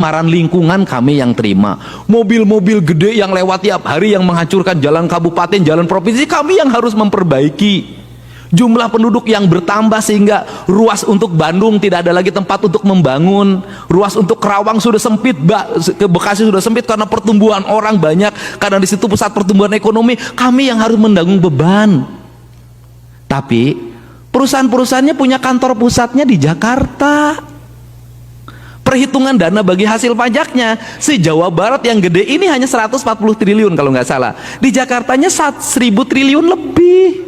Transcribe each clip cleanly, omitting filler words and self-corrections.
pencemaran lingkungan kami yang terima. Mobil-mobil gede yang lewat tiap hari yang menghancurkan jalan kabupaten, jalan provinsi, kami yang harus memperbaiki. Jumlah penduduk yang bertambah sehingga ruas untuk Bandung tidak ada lagi tempat untuk membangun. Ruas untuk Kerawang sudah sempit, ke Bekasi sudah sempit karena pertumbuhan orang banyak, karena di situ pusat pertumbuhan ekonomi. Kami yang harus menanggung beban. Tapi perusahaan-perusahaannya punya kantor pusatnya di Jakarta. Perhitungan dana bagi hasil pajaknya si Jawa Barat yang gede ini hanya 140 triliun kalau nggak salah. Di Jakartanya 1000 triliun lebih.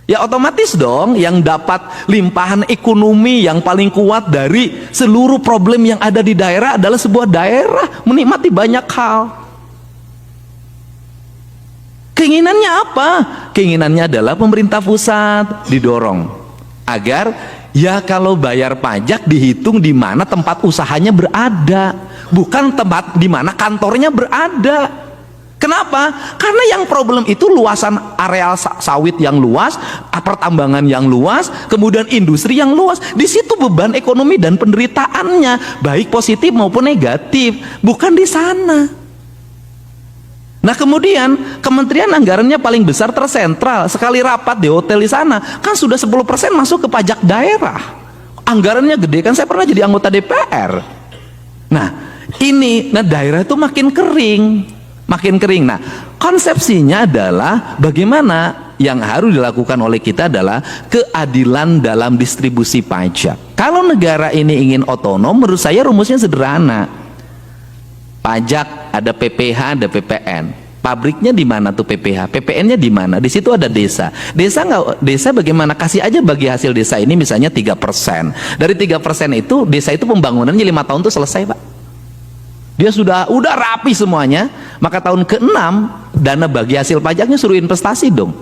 Ya otomatis dong yang dapat limpahan ekonomi yang paling kuat dari seluruh problem yang ada di daerah adalah sebuah daerah menikmati banyak hal. Keinginannya apa? Keinginannya adalah pemerintah pusat didorong agar ya kalau bayar pajak dihitung di mana tempat usahanya berada, bukan tempat di mana kantornya berada. Kenapa? Karena yang problem itu luasan areal sawit yang luas, pertambangan yang luas, kemudian industri yang luas. Di situ beban ekonomi dan penderitaannya, baik positif maupun negatif, bukan di sana. Nah kemudian kementerian anggarannya paling besar tersentral. Sekali rapat di hotel di sana, kan sudah 10% masuk ke pajak daerah. Anggarannya gede kan, saya pernah jadi anggota DPR. Nah daerah itu makin kering. Nah konsepsinya adalah bagaimana yang harus dilakukan oleh kita adalah keadilan dalam distribusi pajak. Kalau negara ini ingin otonom, menurut saya rumusnya sederhana. Pajak ada PPh, ada PPN. Pabriknya di mana tuh PPh, PPN-nya di mana? Di situ ada desa. Desa bagaimana? Kasih aja bagi hasil desa ini misalnya 3%. Dari 3% itu desa itu pembangunannya 5 tahun tuh selesai, Pak. Dia sudah rapi semuanya, maka tahun ke-6 dana bagi hasil pajaknya suruh investasi dong.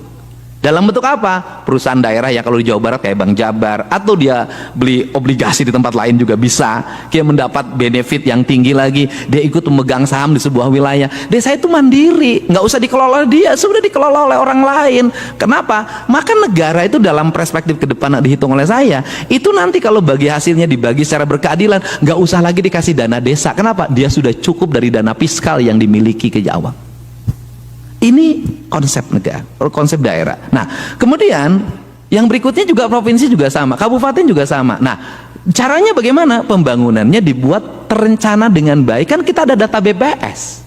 Dalam bentuk apa? Perusahaan daerah ya, kalau di Jawa Barat kayak Bank Jabar, atau dia beli obligasi di tempat lain juga bisa. Dia mendapat benefit yang tinggi lagi, dia ikut memegang saham di sebuah wilayah. Desa itu mandiri, nggak usah dikelola dia, sudah dikelola oleh orang lain. Kenapa? Maka negara itu dalam perspektif ke depan dihitung oleh saya, itu nanti kalau bagi hasilnya dibagi secara berkeadilan, nggak usah lagi dikasih dana desa. Kenapa? Dia sudah cukup dari dana fiskal yang dimiliki ke Jawa. Ini konsep negara, konsep daerah. Nah, kemudian yang berikutnya juga provinsi juga sama, kabupaten juga sama. Nah, caranya bagaimana? Pembangunannya dibuat terencana dengan baik. Kan kita ada data BPS.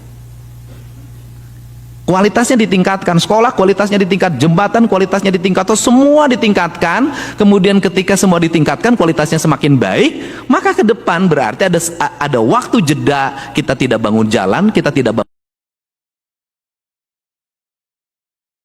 Kualitasnya ditingkatkan, sekolah kualitasnya ditingkat, jembatan kualitasnya ditingkat, semua ditingkatkan. Kemudian ketika semua ditingkatkan, kualitasnya semakin baik, maka ke depan berarti ada waktu jeda, kita tidak bangun jalan, kita tidak bangun